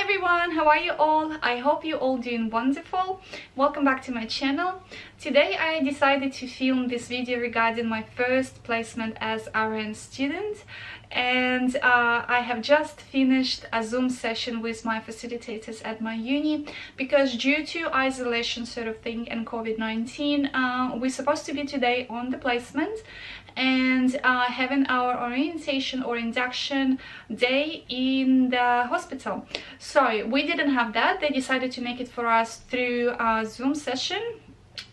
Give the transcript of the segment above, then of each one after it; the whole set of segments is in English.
everyone, how are you all? I hope you're all doing wonderful. Welcome back to my channel. Today I decided to film this video regarding my first placement as RN student, and I have just finished a Zoom session with my facilitators at my uni because due to isolation sort of thing and COVID-19, we're supposed to be today on the placement and having our orientation or induction day in the hospital. So we didn't have that. They decided to make it for us through a Zoom session,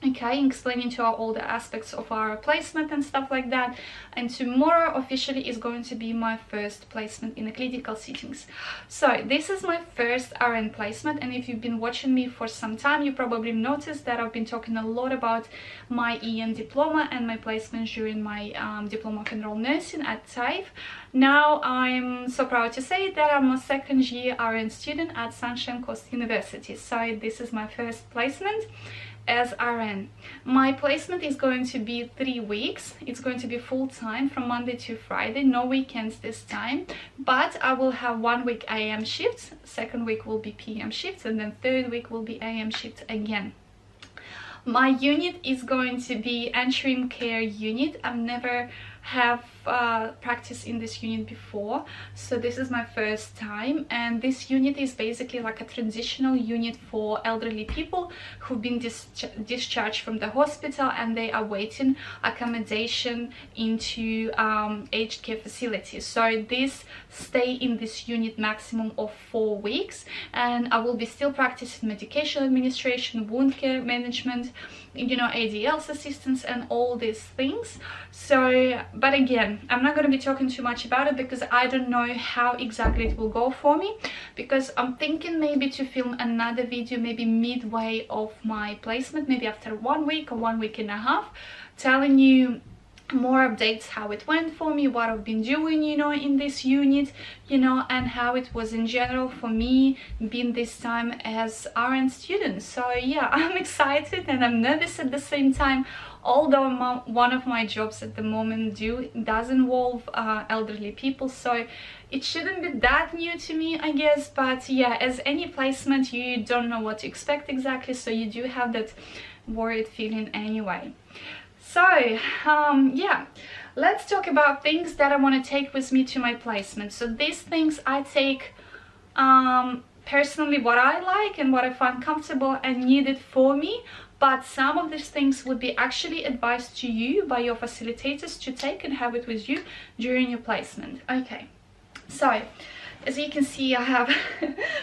okay, explaining to us all the aspects of our placement and stuff like that. And tomorrow officially is going to be my first placement in the clinical settings. So this is my first RN placement, and if you've been watching me for some time, you probably noticed that I've been talking a lot about my EN diploma and my placements during my diploma of enrolled nursing at TAFE. Now I'm so proud to say that I'm a second year RN student at Sunshine Coast University. So this is my first placement as RN. My placement is going to be 3 weeks. It's going to be full-time from Monday to Friday, no weekends this time, but I will have 1 week AM shifts, second week will be PM shifts, and then third week will be AM shifts again. My unit is going to be interim care unit. I've never have practiced in this unit before, so this is my first time, and this unit is basically like a transitional unit for elderly people who've been discharged from the hospital and they are waiting accommodation into aged care facilities. So this stay in this unit maximum of 4 weeks, and I will be still practicing medication administration, wound care management, you know, ADL's assistance and all these things. So but again, I'm not going to be talking too much about it because I don't know how exactly it will go for me, because I'm thinking maybe to film another video maybe midway of my placement, maybe after 1 week or 1 week and a half, telling you more updates how it went for me, what I've been doing, you know, in this unit, you know, and how it was in general for me being this time as RN student. So yeah, I'm excited and I'm nervous at the same time, although one of my jobs at the moment does involve elderly people, so it shouldn't be that new to me, I guess. But yeah, as any placement, you don't know what to expect exactly, so you do have that worried feeling anyway. So yeah, let's talk about things that I want to take with me to my placement. So these things I take personally what I like and what I find comfortable and needed for me, but some of these things would be actually advised to you by your facilitators to take and have it with you during your placement. Okay, so as you can see, I have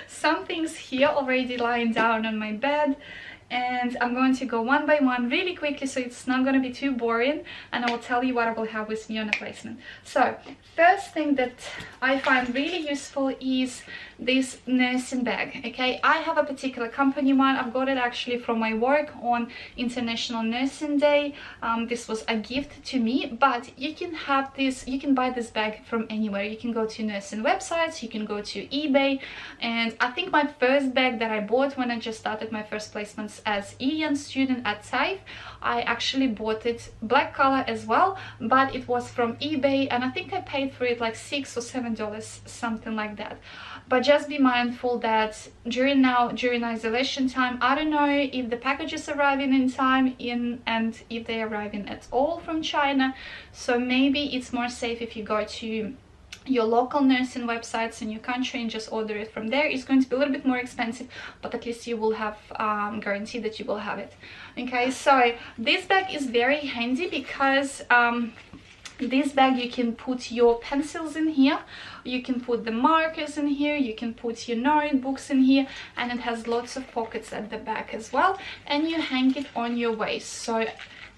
some things here already lying down on my bed, and I'm going to go one by one really quickly so it's not going to be too boring, and I will tell you what I will have with me on a placement. So first thing that I find really useful is this nursing bag. Okay, I have a particular company one. I've got it actually from my work on International Nursing Day. This was a gift to me, but you can have this, you can buy this bag from anywhere. You can go to nursing websites, you can go to eBay, and I think my first bag that I bought when I just started my first placements as EN student at TAFE, I actually bought it black color as well, but it was from eBay, and I think I paid for it like $6 or $7, something like that. But just be mindful that during isolation time, I don't know if the package is arriving in time and if they're arriving at all from China, so maybe it's more safe if you go to your local nursing websites in your country and just order it from there. It's going to be a little bit more expensive, but at least you will have guarantee that you will have it. Okay, so this bag is very handy because this bag, you can put your pencils in here, you can put the markers in here, you can put your notebooks in here, and it has lots of pockets at the back as well, and you hang it on your waist. So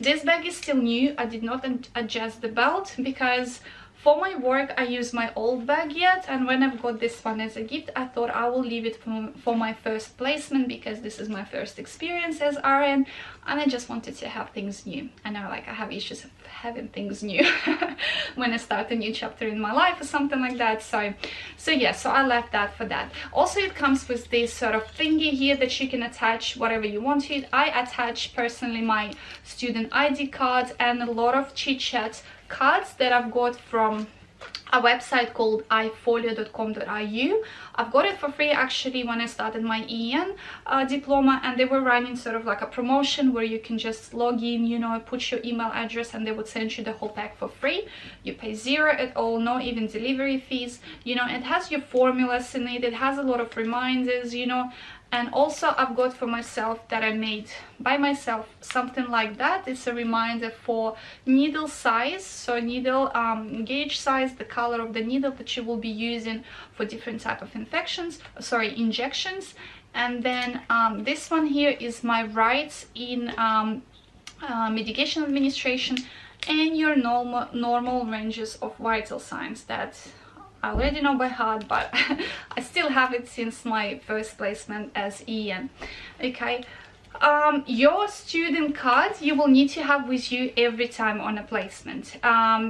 this bag is still new. I did not adjust the belt because for my work I use my old bag yet, and when I've got this one as a gift, I thought I will leave it for my first placement because this is my first experience as RN, and I just wanted to have things new. I know, like, I have issues of having things new when I start a new chapter in my life or something like that. So yeah, so I left that for that. Also, it comes with this sort of thingy here that you can attach whatever you want to it. I attach personally my student ID card and a lot of chit chat cards that I've got from a website called ifolio.com.au. I've got it for free actually when I started my EN diploma, and they were running sort of like a promotion where you can just log in, you know, put your email address, and they would send you the whole pack for free. You pay zero at all, no even delivery fees. You know, it has your formulas in it, it has a lot of reminders, you know. And also I've got for myself that I made by myself something like that. It's a reminder for needle size, so needle gauge size, the color of the needle that you will be using for different type of injections. And then this one here is my rights in medication administration and your normal ranges of vital signs that I already know by heart, but I still have it since my first placement as EN. Okay, your student card you will need to have with you every time on a placement.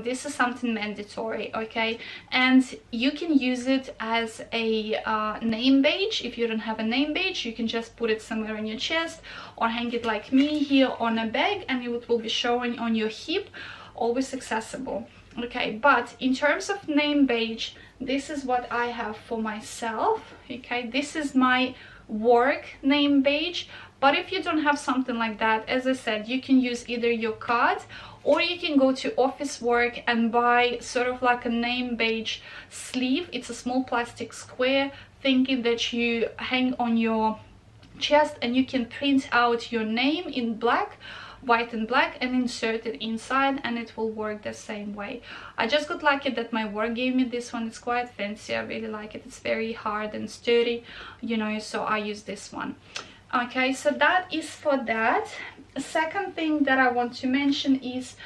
This is something mandatory, okay, and you can use it as a name badge. If you don't have a name badge, you can just put it somewhere on your chest or hang it like me here on a bag, and it will be showing on your hip, always accessible. Okay, but in terms of name badge, this is what I have for myself. Okay, this is my work name badge. But if you don't have something like that, as I said, you can use either your card, or you can go to office work and buy sort of like a name badge sleeve. It's a small plastic square thingy that you hang on your chest, and you can print out your name in black, white and black, and insert it inside, and it will work the same way. I just got lucky that my work gave me this one. It's quite fancy, I really like it. It's very hard and sturdy, you know, so I use this one. Okay, so that is for that. Second thing that I want to mention is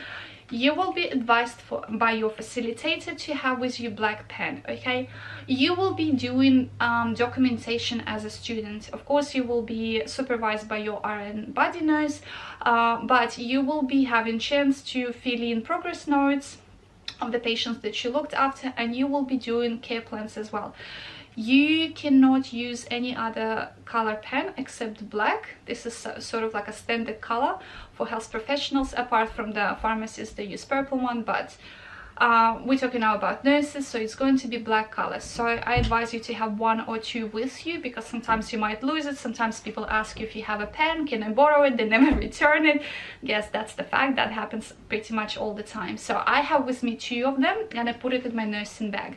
you will be advised by your facilitator to have with you black pen. Okay, you will be doing documentation as a student. Of course, you will be supervised by your RN body nurse, but you will be having chance to fill in progress notes of the patients that you looked after, and you will be doing care plans as well. You cannot use any other color pen except black. This is sort of like a standard color for health professionals. Apart from the pharmacists, they use purple one, but we're talking now about nurses, so it's going to be black color. So I advise you to have one or two with you, because sometimes you might lose it. Sometimes people ask you if you have a pen, can I borrow it? They never return it. Yes, that's the fact. That happens pretty much all the time. So I have with me two of them, and I put it in my nursing bag.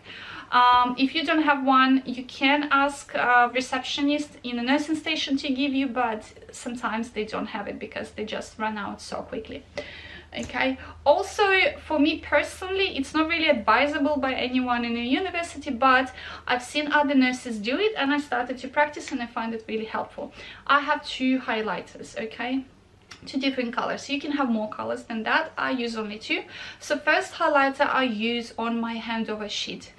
If you don't have one, you can ask a receptionist in a nursing station to give you, but sometimes they don't have it because they just run out so quickly. Okay, also for me personally, it's not really advisable by anyone in a university, but I've seen other nurses do it, and I started to practice, and I find it really helpful. I have two highlighters, okay, two different colors. You can have more colors than that. I use only two. So first highlighter I use on my handover sheet.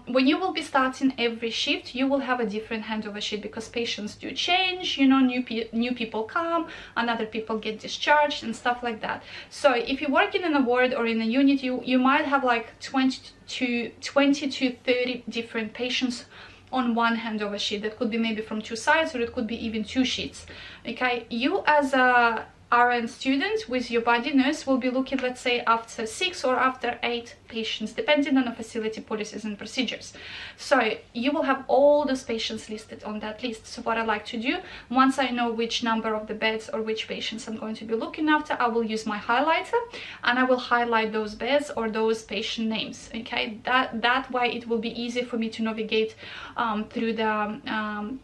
When you will be starting every shift, you will have a different handover sheet, because patients do change, you know, new people come, and other people get discharged and stuff like that. So if you're working in a ward or in a unit, you might have like 20 to 30 different patients on one handover sheet. That could be maybe from two sides, or it could be even two sheets. Okay, you as a RN student with your body nurse will be looking, let's say, after 6 or after 8 patients, depending on the facility policies and procedures. So you will have all those patients listed on that list. So what I like to do, once I know which number of the beds or which patients I'm going to be looking after, I will use my highlighter, and I will highlight those beds or those patient names. Okay, that way it will be easy for me to navigate through the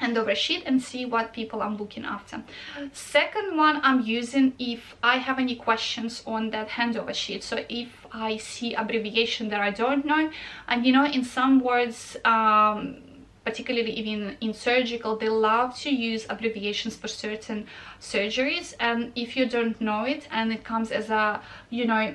handover sheet and see what people I'm looking after. Second one I'm using if I have any questions on that handover sheet. So if I see abbreviation that I don't know, and you know, in some words, particularly even in surgical, they love to use abbreviations for certain surgeries, and if you don't know it and it comes as a, you know,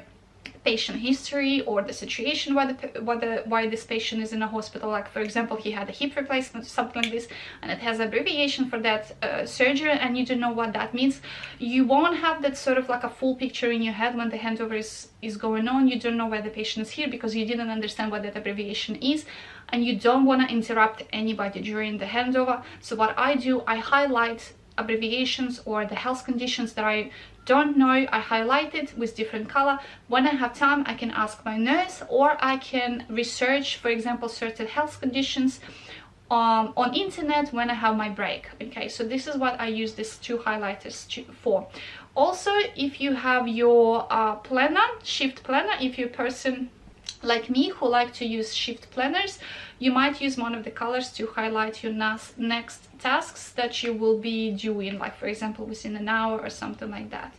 patient history or the situation why this patient is in a hospital, like for example he had a hip replacement or something like this, and it has abbreviation for that surgery, and you don't know what that means, you won't have that sort of like a full picture in your head when the handover is going on. You don't know why the patient is here because you didn't understand what that abbreviation is, and you don't want to interrupt anybody during the handover. So what I do, I highlight abbreviations or the health conditions that I don't know, I highlight it with different color. When I have time, I can ask my nurse, or I can research, for example, certain health conditions on internet when I have my break. Okay, so this is what I use these two highlighters for. Also, if you have your planner, shift planner, if you're a person like me who like to use shift planners, you might use one of the colors to highlight your next tasks that you will be doing, like for example within an hour or something like that.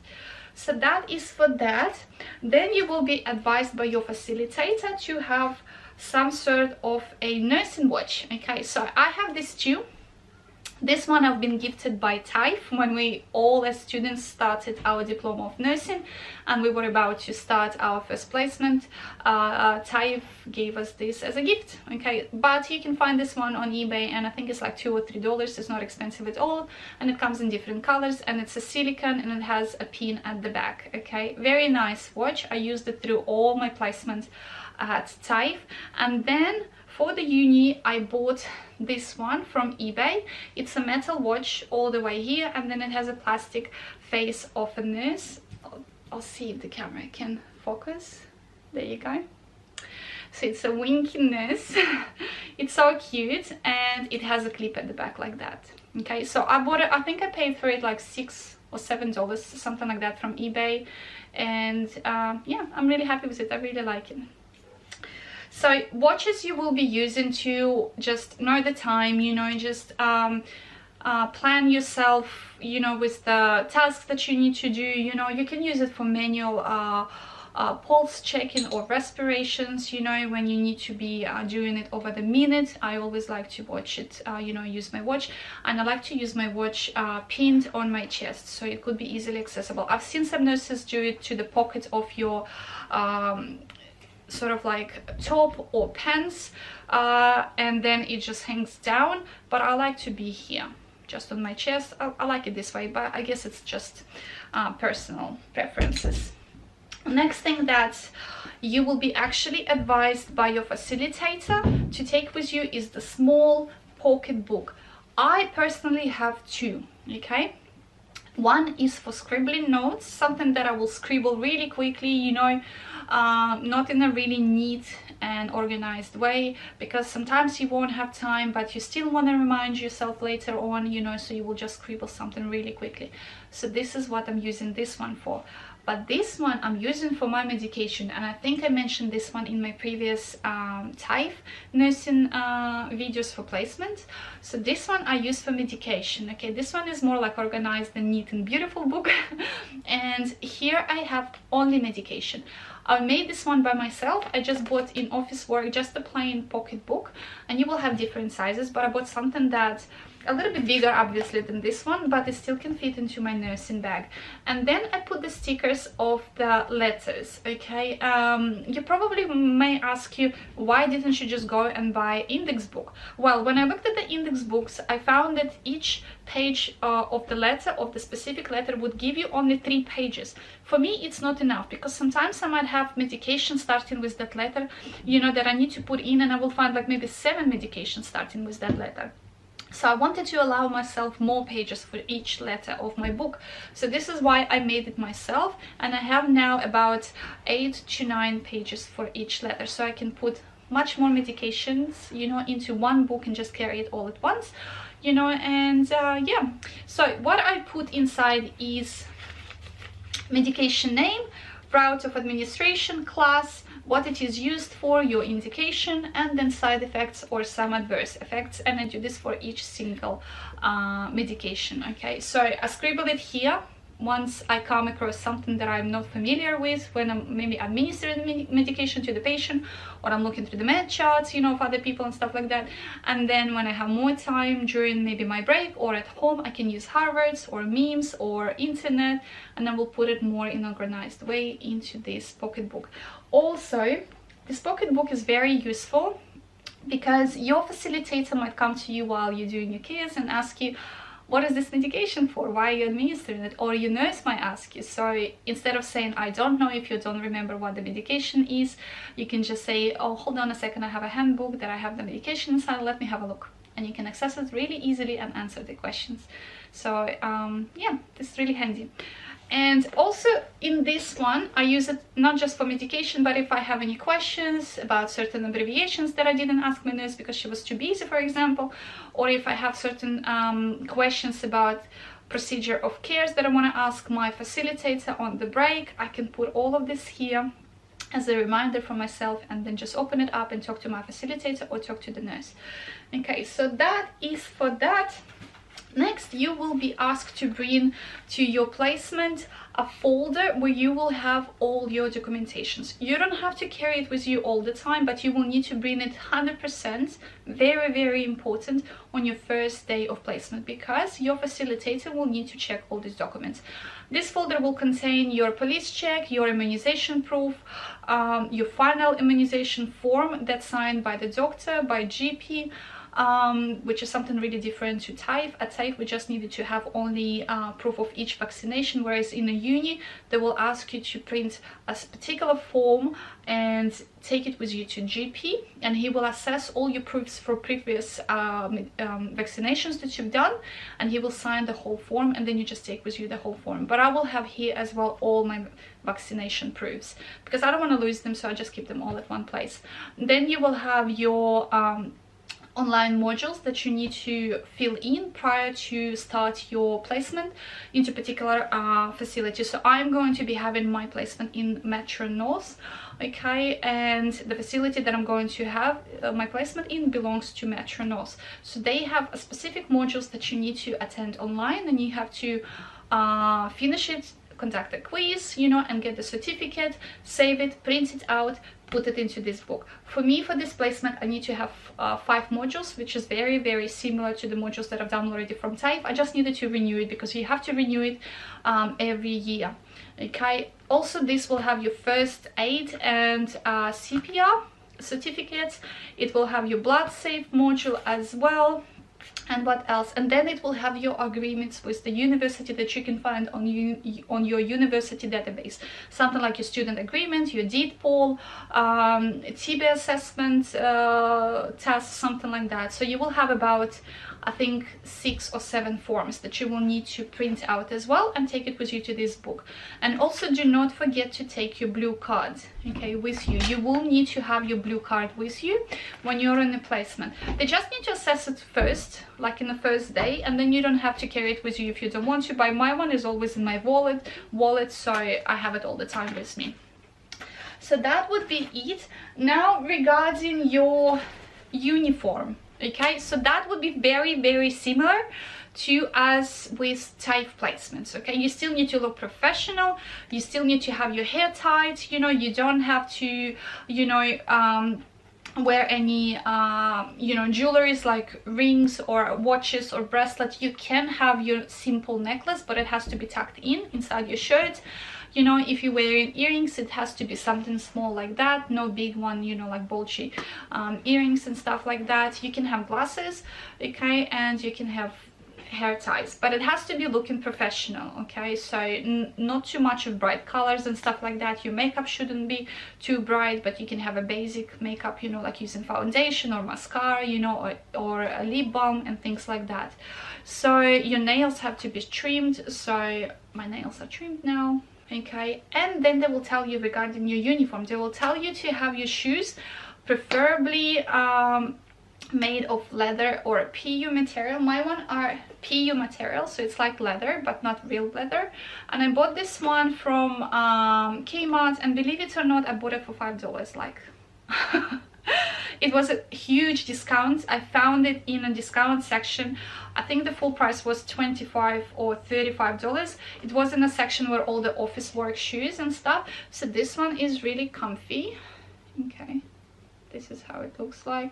So that is for that. Then you will be advised by your facilitator to have some sort of a nursing watch. Okay, so I have these two. This one I've been gifted by TAIF when we all as students started our diploma of nursing and we were about to start our first placement. TAIF gave us this as a gift. Okay, but you can find this one on eBay and I think it's like $2 or $3. It's not expensive at all, and it comes in different colors, and it's a silicone and it has a pin at the back. Okay, very nice watch. I used it through all my placements at TAIF. And then for the uni I bought this one from eBay. It's a metal watch all the way here, and then it has a plastic face of a nurse. I'll see if the camera can focus. There you go. So it's a winky nurse. It's so cute, and it has a clip at the back like that. Okay, so I bought it, I think I paid for it like $6 or $7, something like that, from eBay. And yeah, I'm really happy with it. I really like it. So watches you will be using to just know the time, you know, just plan yourself, you know, with the tasks that you need to do. You know, you can use it for manual pulse checking or respirations, you know, when you need to be doing it over the minute. I always like to watch it, you know, use my watch, and I like to use my watch pinned on my chest, so it could be easily accessible. I've seen some nurses do it to the pocket of your sort of like top or pants, and then it just hangs down, but I like to be here just on my chest. I like it this way, but I guess it's just personal preferences. Next thing that you will be actually advised by your facilitator to take with you is the small pocket book. I personally have two. Okay, one is for scribbling notes, something that I will scribble really quickly, you know, not in a really neat and organized way, because sometimes you won't have time but you still want to remind yourself later on, you know, so you will just scribble something really quickly. So this is what I'm using this one for. But this one I'm using for my medication, and I think I mentioned this one in my previous TAIF nursing videos for placement. So this one I use for medication. Okay, this one is more like organized and neat and beautiful book. And here I have only medication. I made this one by myself. I just bought in office work just a plain pocket book, and you will have different sizes, but I bought something that's a little bit bigger obviously than this one, but it still can fit into my nursing bag. And then I put the stickers of the letters. Okay, you probably may ask you, why didn't you just go and buy index book? Well, when I looked at the index books, I found that each page of the letter, of the specific letter, would give you only 3 pages. For me it's not enough, because sometimes I might have medication starting with that letter, you know, that I need to put in, and I will find like maybe 7 medications starting with that letter. So I wanted to allow myself more pages for each letter of my book. So this is why I made it myself, and I have now about 8 to 9 pages for each letter, so I can put much more medications, you know, into one book and just carry it all at once, you know. And yeah, so what I put inside is medication name, route of administration, class, what it is used for, your indication, and then side effects or some adverse effects. And I do this for each single medication. Okay, so I scribble it here once I come across something that I'm not familiar with, when I'm maybe administering the medication to the patient, or I'm looking through the med charts, you know, of other people and stuff like that. And then when I have more time during maybe my break or at home, I can use Harvards or memes or internet, and I will put it more in an organized way into this pocket book. Also, this pocket book is very useful because your facilitator might come to you while you're doing your case and ask you, what is this medication for? Why are you administering it? Or your nurse might ask you. So instead of saying, I don't know, if you don't remember what the medication is, you can just say, oh, hold on a second, I have a handbook that I have the medication inside, let me have a look. And you can access it really easily and answer the questions. So yeah, this is really handy. And also in this one, I use it not just for medication, but if I have any questions about certain abbreviations that I didn't ask my nurse because she was too busy, for example, or if I have certain questions about procedure of cares that I want to ask my facilitator on the break, I can put all of this here as a reminder for myself, and then just open it up and talk to my facilitator or talk to the nurse. Okay, so that is for that. Next, you will be asked to bring to your placement a folder where you will have all your documentations. You don't have to carry it with you all the time, but you will need to bring it 100%, very important, on your first day of placement, because your facilitator will need to check all these documents. This folder will contain your police check, your immunization proof, your final immunization form that's signed by the doctor, by GP, which is something really different to TAFE. At TAFE, we just needed to have only proof of each vaccination, whereas in a uni, they will ask you to print a particular form and take it with you to GP, and he will assess all your proofs for previous vaccinations that you've done, and he will sign the whole form, and then you just take with you the whole form. But I will have here as well all my vaccination proofs, because I don't want to lose them, so I just keep them all at one place. Then you will have your online modules that you need to fill in prior to start your placement into particular facility. So I'm going to be having my placement in Metro North, okay, and the facility that I'm going to have my placement in belongs to Metro North. So they have a specific modules that you need to attend online, and you have to finish it, conduct a quiz, you know, and get the certificate, save it, print it out, put it into this book. For me, for this placement, I need to have 5 modules, which is very similar to the modules that I've done already from TAFE. I just needed to renew it because you have to renew it every year. Okay, also this will have your first aid and CPR certificates. It will have your blood safe module as well. And what else? And then it will have your agreements with the university that you can find on your university database. Something like your student agreement, your deed poll, TB assessment test, something like that. So you will have about, I think, 6 or 7 forms that you will need to print out as well and take it with you to this book. And also do not forget to take your blue card, okay, with you. You will need to have your blue card with you when you're in the placement. They just need to assess it first, like in the first day, and then you don't have to carry it with you if you don't want to. But my one is always in my wallet, so I have it all the time with me. So that would be it. Now regarding your uniform, okay, so that would be very similar to as with TAFE placements. Okay, you still need to look professional, you still need to have your hair tied, you know, you don't have to, you know, wear any you know, jewelries like rings or watches or bracelets. You can have your simple necklace, but it has to be tucked inside your shirt. You know, if you're wearing earrings, it has to be something small like that, no big one, you know, like bulgy earrings and stuff like that. You can have glasses, okay, and you can have hair ties, but it has to be looking professional, okay? So not too much of bright colors and stuff like that. Your makeup shouldn't be too bright, but you can have a basic makeup, you know, like using foundation or mascara, you know, or a lip balm and things like that. So your nails have to be trimmed, so my nails are trimmed now, okay? And then they will tell you regarding your uniform, they will tell you to have your shoes preferably made of leather or PU material. My one are PU material, so it's like leather but not real leather, and I bought this one from Kmart, and believe it or not, I bought it for $5. Like it was a huge discount. I found it in a discount section. I think the full price was $25 or $35. It was in a section where all the office work shoes and stuff. So this one is really comfy. Okay, this is how it looks like.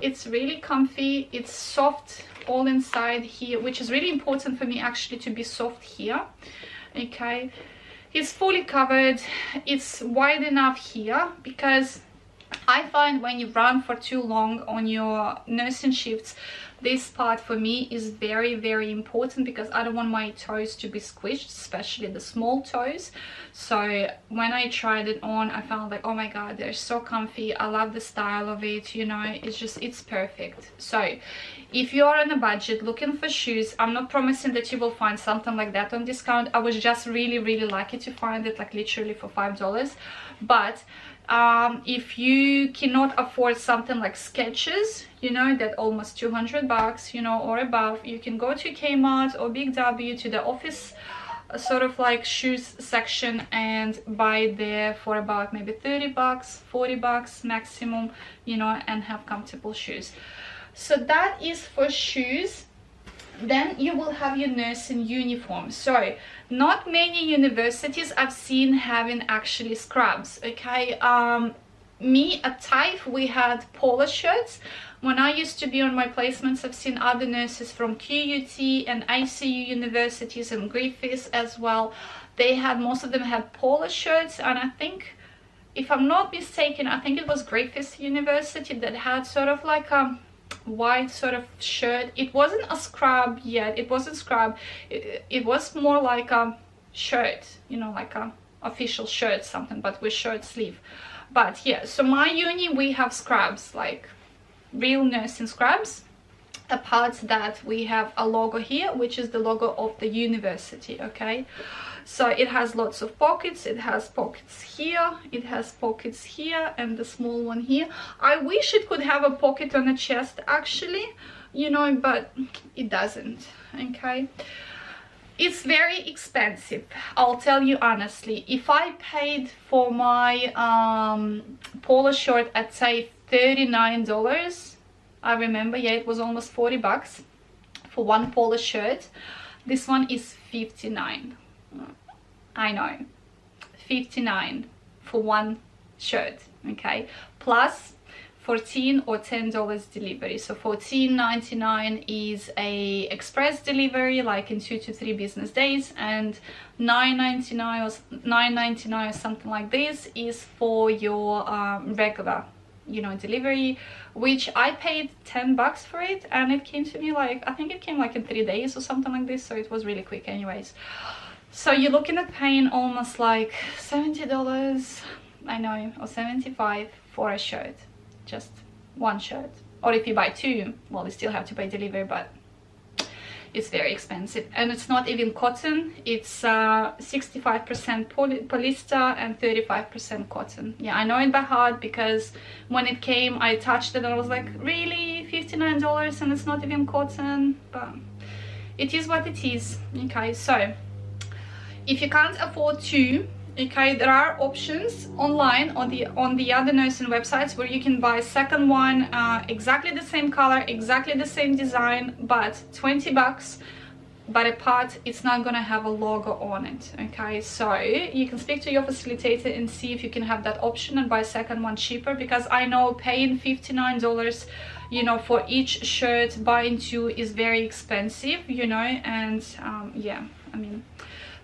It's really comfy, it's soft all inside here, which is really important for me actually, to be soft here, okay? It's fully covered, it's wide enough here, because I find when you run for too long on your nursing shifts, this part for me is very, very important, because I don't want my toes to be squished, especially the small toes. So when I tried it on, I found like, oh my god, they're so comfy. I love the style of it, you know, it's perfect. So if you are on a budget looking for shoes, I'm not promising that you will find something like that on discount. I was just really, really lucky to find it, like literally for $5. But if you cannot afford something like Skechers, you know, that almost $200, you know, or above, you can go to Kmart or Big W, to the office sort of like shoes section, and buy there for about maybe $30, $40 maximum, you know, and have comfortable shoes. So that is for shoes. Then you will have your nursing uniform. So not many universities I've seen having actually scrubs, okay? Me at TAFE, we had polo shirts. When I used to be on my placements, I've seen other nurses from QUT and ICU universities and Griffiths as well. They had, most of them had polo shirts, and I think, if I'm not mistaken, I think it was Griffiths University that had sort of like a white sort of shirt. It wasn't a scrub yet, it wasn't scrub, it was more like a shirt, you know, like a official shirt, something, but with short sleeve. But yeah, so my uni, we have scrubs, like real nursing scrubs. Apart that, we have a logo here, which is the logo of the university, okay? So it has lots of pockets. It has pockets here, it has pockets here, and the small one here. I wish it could have a pocket on the chest actually, you know, but it doesn't, okay? It's very expensive, I'll tell you honestly. If I paid for my polo shirt at say $39, I remember, yeah, it was almost $40 for one polo shirt. This one is $59. I know, $59 for one shirt, okay? Plus $14 or $10 delivery. So $14.99 is a express delivery, like in 2 to 3 business days, and $9.99 or something like this is for your regular, you know, delivery, which I paid $10 for it, and it came to me like, I think it came like in 3 days or something like this, so it was really quick anyways. So you're looking at paying almost like $70, I know, or $75 for a shirt, just one shirt. Or if you buy 2, well, you still have to pay delivery, but it's very expensive. And it's not even cotton, it's 65% polyester and 35% cotton. Yeah, I know it by heart, because when it came, I touched it and I was like, really, $59 and it's not even cotton? But it is what it is, okay? So if you can't afford 2, okay, there are options online on the other nursing websites where you can buy a second one, exactly the same color, exactly the same design, but $20, but apart, it's not gonna have a logo on it, okay? So you can speak to your facilitator and see if you can have that option and buy a second one cheaper, because I know paying $59, you know, for each shirt, buying 2 is very expensive, you know, and yeah, I mean,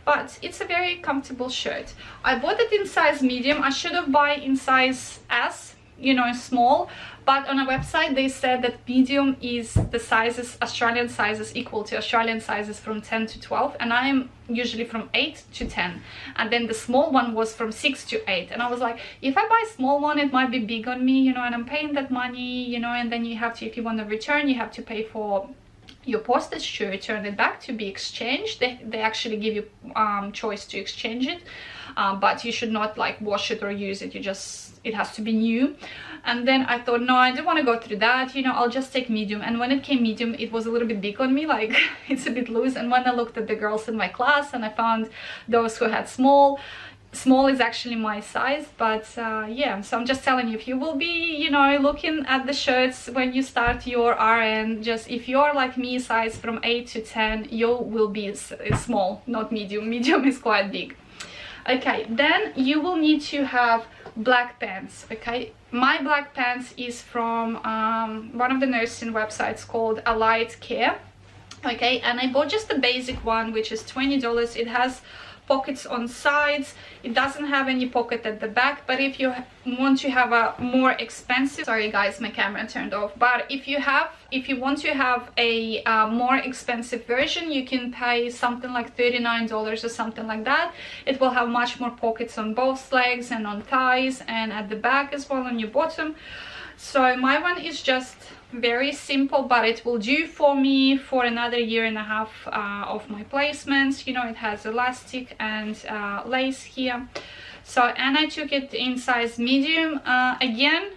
but it's a very comfortable shirt. I bought it in size medium. I should have bought in size S, you know, small, but on a website they said that medium is the sizes, Australian sizes, equal to Australian sizes from 10 to 12, and I am usually from 8 to 10, and then the small one was from 6 to 8, and I was like, if I buy a small one, it might be big on me, you know, and I'm paying that money, you know, and then you have to, if you want to return, you have to pay for your postage to return it back to be exchanged. They actually give you choice to exchange it, but you should not like wash it or use it. It has to be new. And then I thought, no, I don't want to go through that, you know, I'll just take medium. And when it came medium, it was a little bit big on me, like it's a bit loose. And when I looked at the girls in my class and I found those who had small is actually my size. But yeah, so I'm just telling you, if you will be, you know, looking at the shirts when you start your RN, just if you're like me, size from 8 to 10, you will be small, not medium. Medium is quite big. Okay, then you will need to have black pants, okay? My black pants is from one of the nursing websites called Allied Care, okay? And I bought just the basic one, which is $20. It has pockets on sides. It doesn't have any pocket at the back, but if you want to have a more expensive, sorry guys, my camera turned off, but if you want to have a more expensive version, you can pay something like $39 or something like that. It will have much more pockets on both legs and on thighs and at the back as well on your bottom. So my one is just very simple, but it will do for me for another 1.5 years of my placements. You know, it has elastic and lace here. So, and I took it in size medium. Again,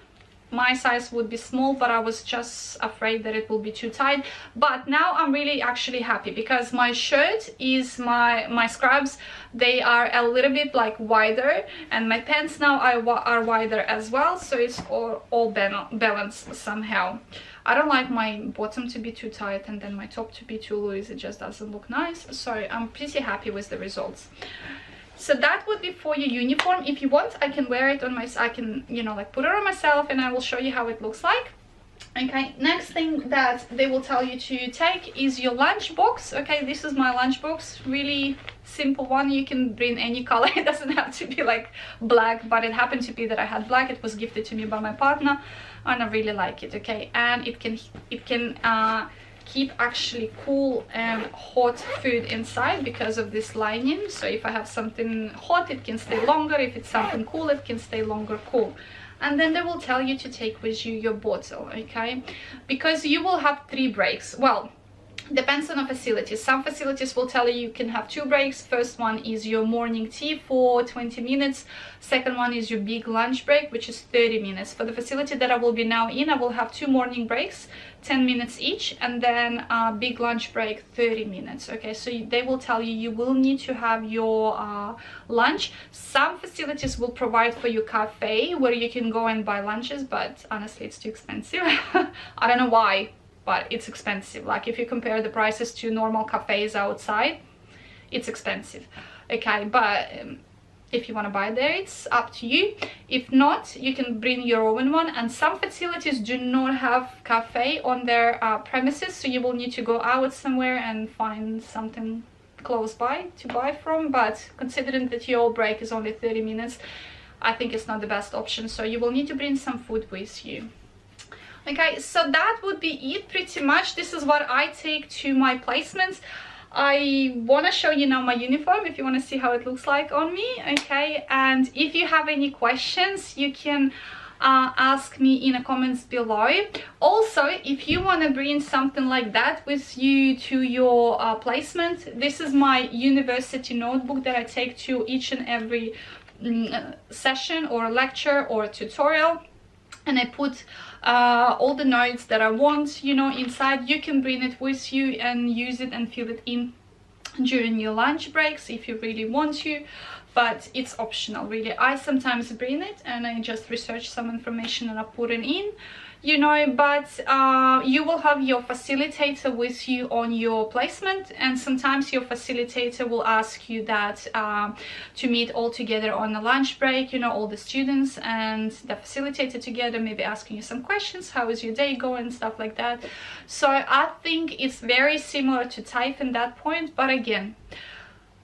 my size would be small, but I was just afraid that it will be too tight. But now I'm really actually happy, because my shirt is my scrubs, they are a little bit like wider, and my pants now are wider as well, so it's all balanced somehow. I don't like my bottom to be too tight and then my top to be too loose. It just doesn't look nice, so I'm pretty happy with the results. So that would be for your uniform. If you want, I can wear it on I can, you know, like put it on myself, and I will show you how it looks like. Okay, next thing that they will tell you to take is your lunch box. Okay, this is my lunch box, really simple one. You can bring any color, it doesn't have to be like black, but it happened to be that I had black. It was gifted to me by my partner and I really like it. Okay, and it can keep actually cool and hot food inside because of this lining. So if I have something hot, it can stay longer. If it's something cool, it can stay longer cool. And then they will tell you to take with you your bottle, okay, because you will have 3 breaks. Well, depends on the facility. Some facilities will tell you can have 2 breaks. First one is your morning tea for 20 minutes. Second one is your big lunch break, which is 30 minutes. For the facility that I will be now in, I will have 2 morning breaks, 10 minutes each, and then a big lunch break, 30 minutes. Okay, so they will tell you you will need to have your lunch. Some facilities will provide for you cafe where you can go and buy lunches, but honestly it's too expensive. I don't know why, but it's expensive. Like if you compare the prices to normal cafes outside, it's expensive. Okay, but if you want to buy there, it's up to you. If not, you can bring your own one, and some facilities do not have cafe on their premises, so you will need to go out somewhere and find something close by to buy from. But considering that your break is only 30 minutes, I think it's not the best option, so you will need to bring some food with you. Okay, so that would be it pretty much. This is what I take to my placements. I want to show you now my uniform if you want to see how it looks like on me. Okay, and if you have any questions, you can ask me in the comments below. Also, if you want to bring something like that with you to your placement, this is my university notebook that I take to each and every session or lecture or tutorial, and I put all the notes that I want, you know, inside. You can bring it with you and use it and fill it in during your lunch breaks if you really want to, but it's optional really. I sometimes bring it and I just research some information and I put it in, you know, but you will have your facilitator with you on your placement, and sometimes your facilitator will ask you that to meet all together on a lunch break, you know, all the students and the facilitator together, maybe asking you some questions, how is your day going, stuff like that. So I think it's very similar to TAFE in that point, but again,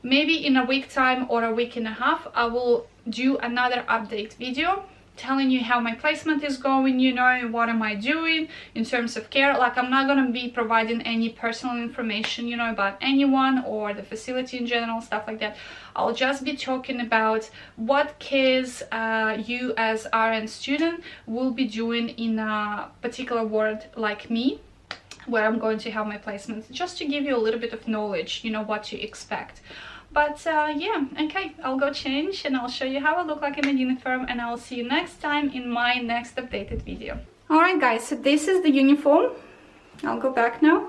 maybe in a week time or a week and a half I will do another update video telling you how my placement is going, you know, what am I doing in terms of care. Like, I'm not going to be providing any personal information, you know, about anyone or the facility in general, stuff like that. I'll just be talking about what cares you as RN student will be doing in a particular ward like me, where I'm going to have my placements, just to give you a little bit of knowledge, you know, what to expect. But yeah, okay, I'll go change and I'll show you how I look like in the uniform, and I'll see you next time in my next updated video. Alright guys, so this is the uniform. I'll go back now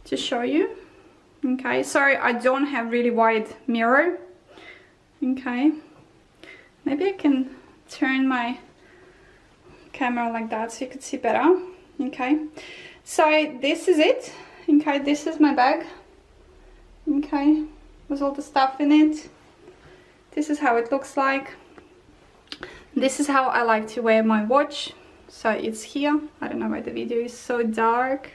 to show you. Okay, sorry, I don't have really wide mirror. Okay, maybe I can turn my camera like that so you can see better. Okay, so this is it. Okay, this is my bag. Okay, with all the stuff in it. This is how it looks like. This is how I like to wear my watch. So it's here. I don't know why the video is so dark.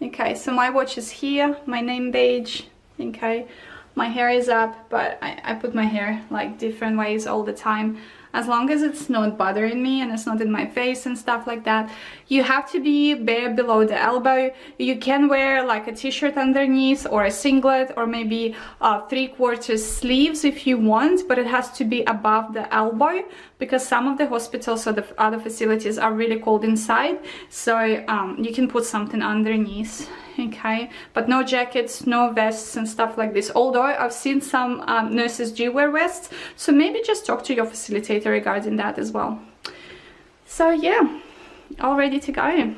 Okay, so my watch is here, my name badge. Okay, My hair is up, but I put my hair like different ways all the time, as long as it's not bothering me and it's not in my face and stuff like that. You have to be bare below the elbow. You can wear like a t-shirt underneath or a singlet or maybe 3/4 sleeves if you want, but it has to be above the elbow, because some of the hospitals or the other facilities are really cold inside, so you can put something underneath. Okay, but no jackets, no vests and stuff like this, although I've seen some nurses do wear vests, so maybe just talk to your facilitator regarding that as well. So yeah, all ready to go.